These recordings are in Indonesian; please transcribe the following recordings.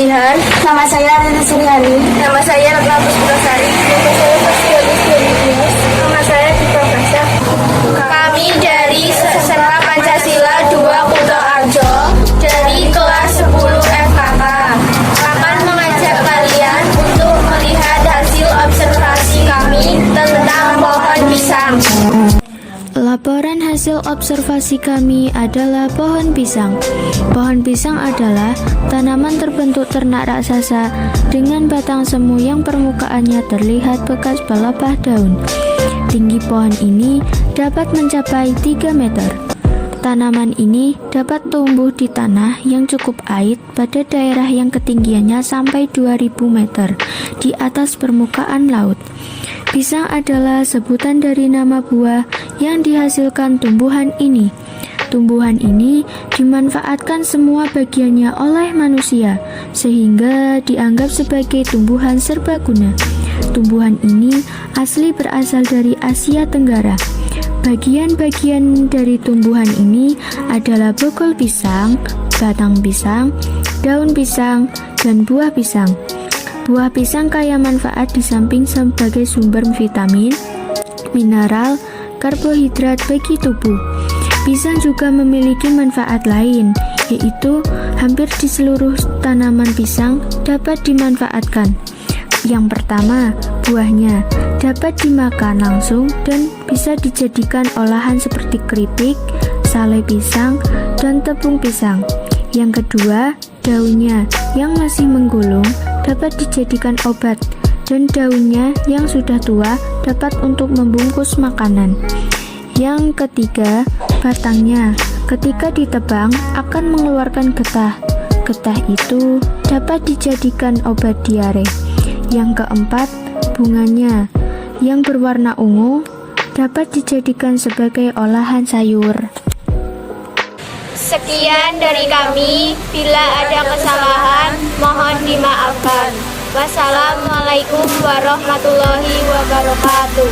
Julihan. Nama saya Rina Suryani. Nama saya Ratna Puspitasari. Nama saya Fastialis Delius. Nama saya Dita Basya. Kami dari SMA Pancasila 2 Kutoarjo dari kelas 10 FKK akan mengajak kalian untuk melihat hasil observasi kami tentang pohon pisang. Laporan hasil observasi kami adalah pohon pisang. Pohon pisang adalah tanaman terbentuk ternak raksasa dengan batang semu yang permukaannya terlihat bekas pelepah daun. Tinggi pohon ini dapat mencapai 3 meter. Tanaman ini dapat tumbuh di tanah yang cukup ait pada daerah yang ketinggiannya sampai 2000 meter di atas permukaan laut. Pisang adalah sebutan dari nama buah yang dihasilkan tumbuhan ini. Tumbuhan ini dimanfaatkan semua bagiannya oleh manusia, sehingga dianggap sebagai tumbuhan serbaguna. Tumbuhan ini asli berasal dari Asia Tenggara. Bagian-bagian dari tumbuhan ini adalah bokol pisang, batang pisang, daun pisang, dan buah pisang. Buah pisang kaya manfaat di samping sebagai sumber vitamin, mineral, karbohidrat bagi tubuh. Pisang juga memiliki manfaat lain, yaitu hampir di seluruh tanaman pisang dapat dimanfaatkan. Yang pertama, buahnya dapat dimakan langsung dan bisa dijadikan olahan seperti keripik, sale pisang, dan tepung pisang. Yang kedua, daunnya yang masih menggulung dapat dijadikan obat, dan daunnya yang sudah tua dapat untuk membungkus makanan. Yang ketiga, batangnya ketika ditebang akan mengeluarkan getah. Getah itu dapat dijadikan obat diare. Yang keempat, bunganya yang berwarna ungu dapat dijadikan sebagai olahan sayur. Sekian dari kami, bila ada kesalahan mohon dimaafkan. Wassalamualaikum warahmatullahi wabarakatuh.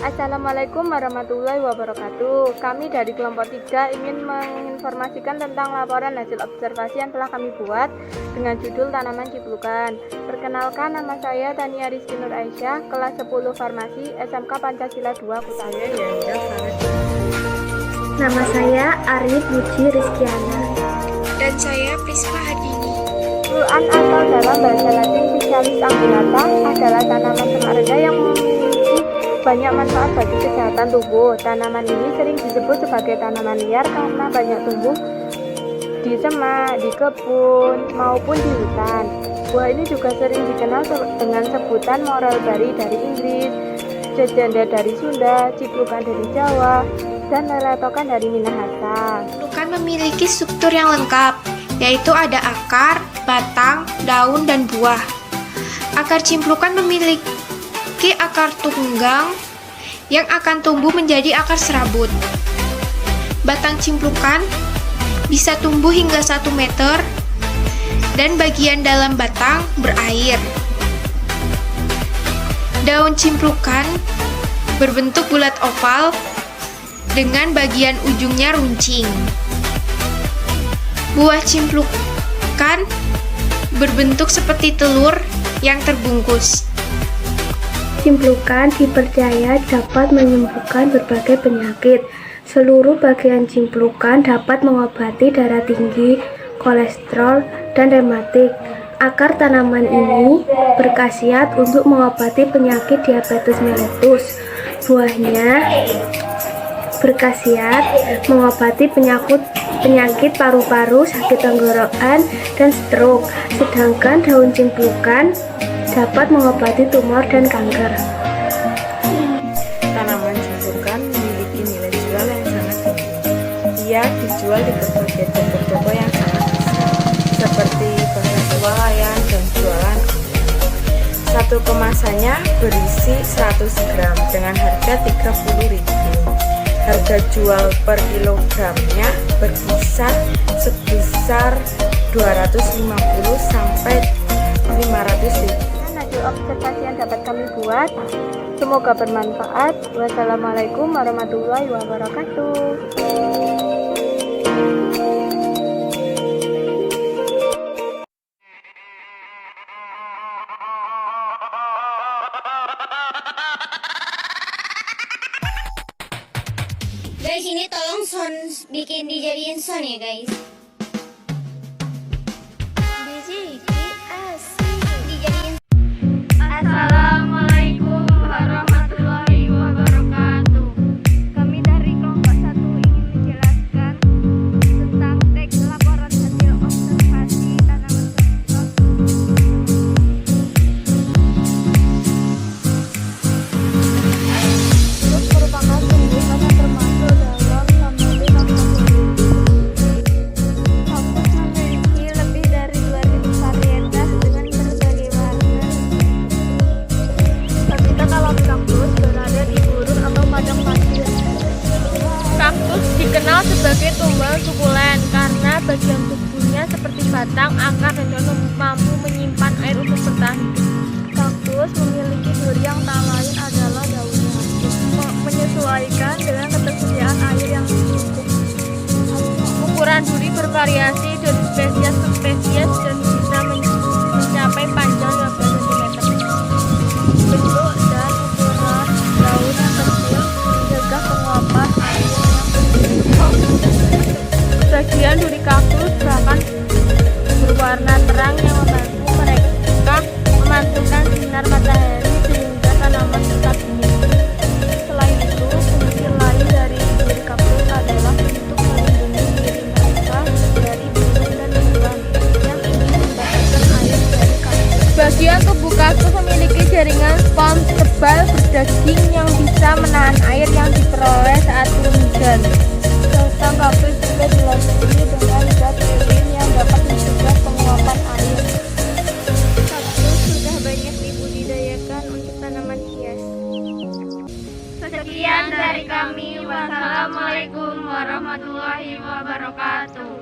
Assalamualaikum warahmatullahi wabarakatuh. Kami dari kelompok 3 ingin menginformasikan tentang laporan hasil observasi yang telah kami buat dengan judul tanaman ciplukan. Perkenalkan, nama saya Tania Rizky Nur Aisyah, kelas 10 Farmasi SMK Pancasila 2 Kutoarjo. Nama saya Arif Budi Rizkyana. Dan saya Prisma Hadini. Ciplukan atau dalam bahasa Latin Physalis angulata adalah tanaman semak rendah yang memiliki banyak manfaat bagi kesehatan tubuh. Tanaman ini sering disebut sebagai tanaman liar karena banyak tumbuh di semak, di kebun, maupun di hutan. Buah ini juga sering dikenal dengan sebutan morelberry dari Inggris, jejenda dari Sunda, ciplukan dari Jawa, dan leletokan dari Minahasa. Ciplukan memiliki struktur yang lengkap, yaitu ada akar, batang, daun, dan buah. Akar ciplukan memiliki akar tunggang yang akan tumbuh menjadi akar serabut. Batang ciplukan bisa tumbuh hingga 1 meter dan bagian dalam batang berair. Daun ciplukan berbentuk bulat oval dengan bagian ujungnya runcing. Buah ciplukan berbentuk seperti telur yang terbungkus. Ciplukan dipercaya dapat menyembuhkan berbagai penyakit. Seluruh bagian ciplukan dapat mengobati darah tinggi, kolesterol, dan rematik. Akar tanaman ini berkhasiat untuk mengobati penyakit diabetes mellitus. Buahnya berkhasiat mengobati penyakit paru-paru, sakit tenggorokan, dan stroke. Sedangkan daun ciplukan dapat mengobati tumor dan kanker. Tanaman ciplukan memiliki nilai jual yang sangat tinggi. Ia dijual di berbagai toko-toko yang sangat besar, seperti pasar swalayan dan jualan. Satu kemasannya berisi 100 gram dengan harga 30.000. Harga jual per kilogramnya berkisar sebesar 250 sampai 500.000. Hasil observasi yang dapat kami buat, Semoga bermanfaat. Wassalamualaikum warahmatullahi wabarakatuh. Guys, ini tolong bikin dijadiin sound ya guys. Dijadiin. Assalamualaikum warahmatullahi wabarakatuh. Kami dari kelompok 1 ingin menjelaskan tentang teks laporan hasil observasi tanaman sosial. Terus merupakan tumbuhan yang termasuk dalam famili kaktus. Kaktus memiliki lebih dari 2000 varietas dengan berbagai warna. Habitat alami kaktus berada di gurun atau padang pasir. Kaktus dikenal sebagai tumbuhan sukulen karena bagian tubuhnya seperti batang, akar, dan daun mampu menyimpan air untuk bertahan hidup. Kaktus memiliki duri yang tak lain adalah daunnya, menyesuaikan dengan ketersediaan air yang cukup. Ukuran duri bervariasi dari spesies ke spesies dan bisa mencapai panjang 15 cm. Bentuk dan ukuran daun yang kecil mencegah penguapan air yang sebagian duri kaktus bahkan berwarna terang yang membantu mereka memantulkan sinar matahari sehingga tanaman tetap dingin. Selain itu, fungsi lain dari duri kaktus adalah untuk melindungi diri mereka dari burung dan hewan yang ingin mendapatkan air dari kaktus. Bagian tubuh kaktus memiliki jaringan spons tebal berdaging yang bisa menahan air yang diperoleh saat turun hujan. Serta kaktus juga dilapisi dengan zat lilin yang dapat mencegah penguapan air. Kaktus sudah banyak dibudidayakan untuk tanaman hias. Sekian dari kami. Wassalamualaikum warahmatullahi wabarakatuh.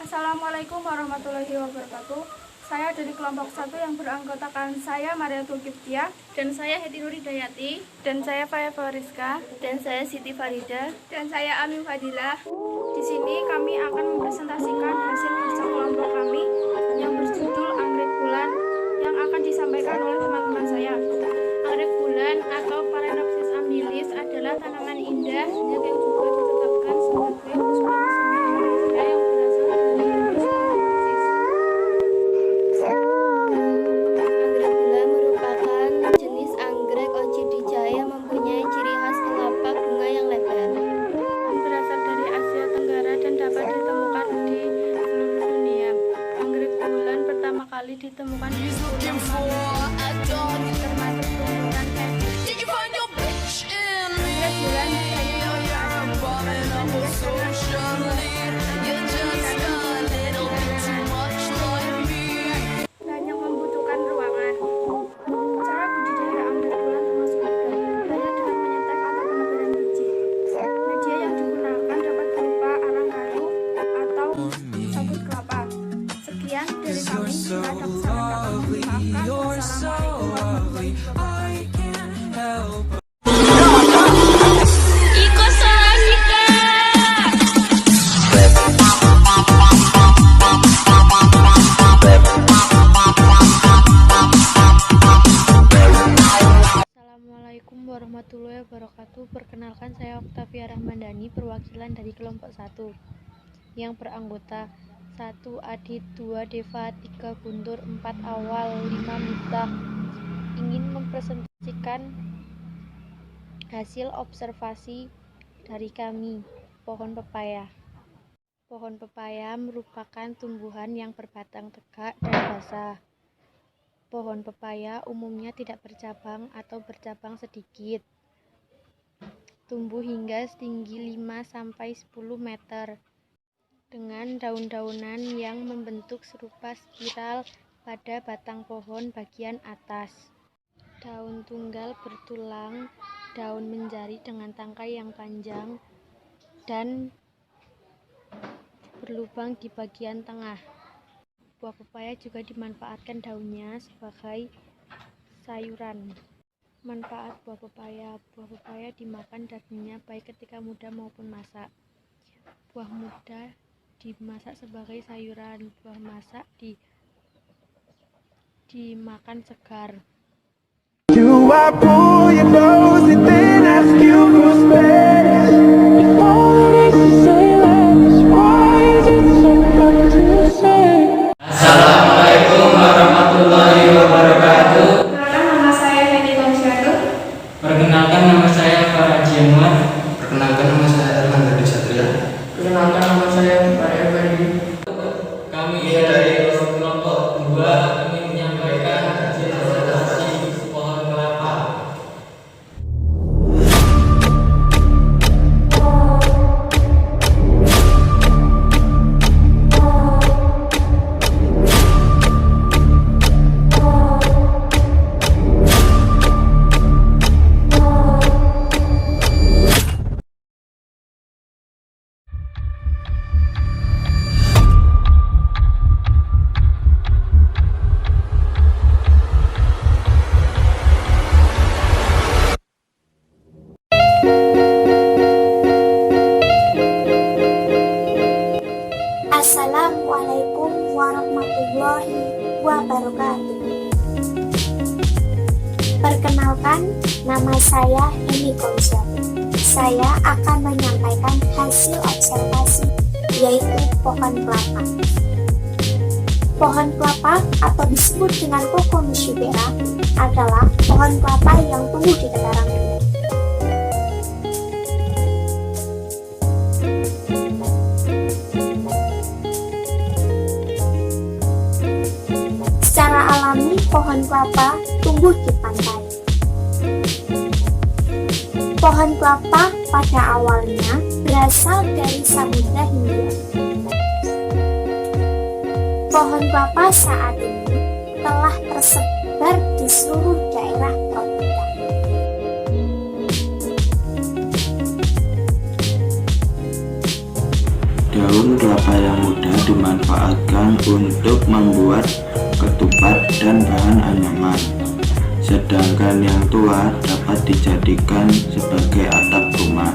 Assalamualaikum warahmatullahi wabarakatuh. Saya dari kelompok 1 yang beranggotakan saya Maria Tulkiptia, dan saya Heti Nuridayati, dan saya Faya Fariska, dan saya Siti Farida, dan saya Ami Fadilah. Di sini kami akan mempresentasikan hasil kerja kelompok kami yang berjudul Anggrek Bulan yang akan disampaikan oleh teman-teman saya. Anggrek bulan atau Phalaenopsis amabilis adalah tanaman indah yang juga ditetapkan sebagai puspa Indonesia yang berasal dari Phalaenopsis. Anggrek bulan merupakan jenis anggrek Orchidaceae yang mempunyai ciri khas kelopak bunga yang lebar. Berasal dari Asia Tenggara dan dapat ditemukan di seluruh dunia. Anggrek bulan pertama kali ditemukan di Pulau Bali, termasuk tumbuhan endemik. Anggrek bulan biasanya oleh dan yang membutuhkan ruangan. Cara budidaya anggrek bulan termasuk budidaya dengan menyetek atau penebalan biji. Media yang digunakan dapat berupa arang kayu atau sabut kelapa. Sekian dari kami. Ada kesalahan maafkan. Wassalamualaikum warahmatullahi wabarakatuh. Assalamualaikum warahmatullahi wabarakatuh. Perkenalkan, saya Oktavia Rahmandani, perwakilan dari kelompok 1 yang beranggota 1 Adit, 2 Deva, 3 Guntur, 4 Awal, 5 Miftah. Ingin mempresentasikan hasil observasi dari kami. Pohon pepaya. Pohon pepaya merupakan tumbuhan yang berbatang tegak dan basah. Pohon pepaya umumnya tidak bercabang atau bercabang sedikit. Tumbuh hingga setinggi 5-10 meter dengan daun-daunan yang membentuk serupa spiral pada batang pohon bagian atas. Daun tunggal bertulang, daun menjari dengan tangkai yang panjang, dan berlubang di bagian tengah. Buah pepaya juga dimanfaatkan daunnya sebagai sayuran. Manfaat buah pepaya dimakan dagingnya baik ketika muda maupun masak. Buah muda dimasak sebagai sayuran, buah masak dimakan segar. You I pull your nose and then ask you for space. All it is to say less. Why is it so hard to say? Assalamualaikum warahmatullahi wabarakatuh. Nama saya Hedi Komsyadul. Perkenalkan nama saya Farah Jianwan. Perkenalkan nama saya Erman dari Satria. Perkenalkan nama saya Farah Effendi. Kami dari kelompok 2 ingin menyampaikan hasil presentasi pohon kelapa. Assalamualaikum warahmatullahi wabarakatuh. Perkenalkan, nama saya Emi Komsyadul. Saya akan menyampaikan hasil observasi, yaitu pohon kelapa. Pohon kelapa atau disebut dengan Coconut Shubera adalah pohon kelapa yang tumbuh di dataran tinggi. Secara alami, pohon kelapa tumbuh di pantai. Pohon kelapa pada awalnya berasal dari Samudra Hindia. Pohon kelapa saat ini telah tersebar di seluruh daerah tropika. Daun kelapa yang muda dimanfaatkan untuk membuat ketupat dan bahan anyaman. Sedangkan yang tua dapat dijadikan sebagai atap rumah.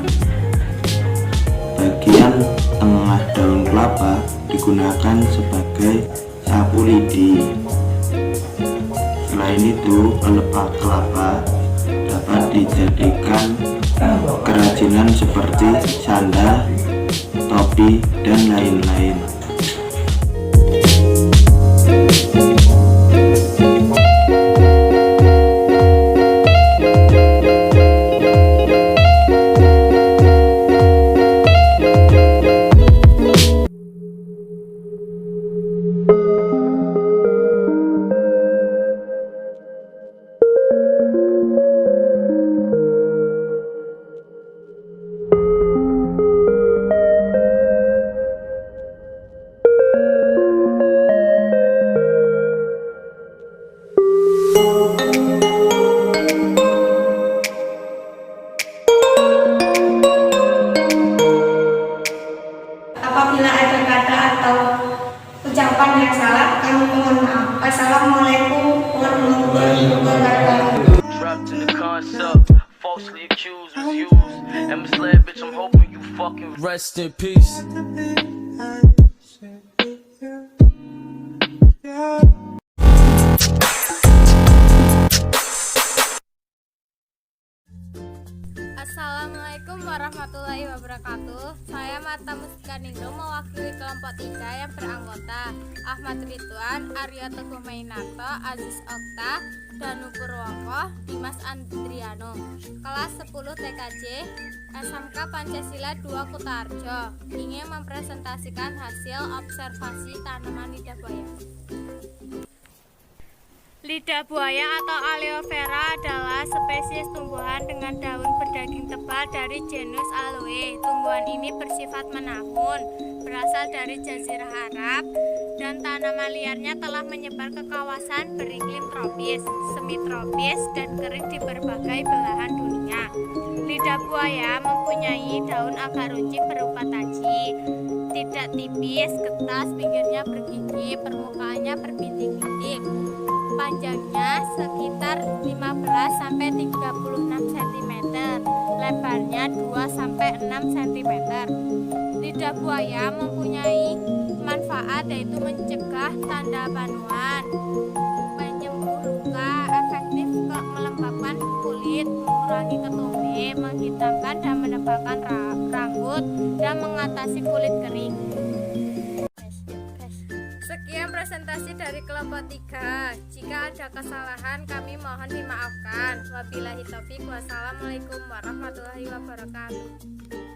Bagian tengah daun kelapa digunakan sebagai sapu lidi. Selain itu, pelepah kelapa dapat dijadikan kerajinan seperti sandal, topi, dan lain-lain. Apabila ada kata atau ucapan yang salah, kami mohon maaf. Assalamualaikum warahmatullahi wabarakatuh. Trapped in the concept, falsely accused, was used and misled, bitch. I'm hoping you fucking rest in peace. Assalamualaikum warahmatullahi wabarakatuh. Saya Marta Mustika Ningrum mewakili kelompok 3 yang beranggota Ahmad Ridwan, Aryo Teguh Mainarto, Aziz Okta, Danu Purwoko, Dimas Andriano, kelas 10 TKJ SMK Pancasila 2 Kutarjo, ingin mempresentasikan hasil observasi tanaman lidah buaya. Lidah buaya atau aloe vera adalah spesies tumbuhan dengan daun berdaging tebal dari genus Aloe. Tumbuhan ini bersifat menahun, berasal dari Jazirah Arab, dan tanaman liarnya telah menyebar ke kawasan beriklim tropis, semitropis, dan kering di berbagai belahan dunia. Lidah buaya mempunyai daun agak runcing berupa taji. tidak tipis, ketas, pinggirnya bergigi, permukaannya berbintik-bintik. Panjangnya sekitar 15 sampai 36 cm, lebarnya 2 sampai 6 cm. Lidah buaya mempunyai manfaat yaitu mencegah tanda panuan, penyembuh luka, efektif melembabkan kulit, mengurangi ketombe, menghitamkan dan menebalkan rambut, dan mengatasi kulit kering. Sekian presentasi dari kelompok 3. Jika ada kesalahan kami mohon dimaafkan. Wabillahi taufik. Wassalamualaikum warahmatullahi wabarakatuh.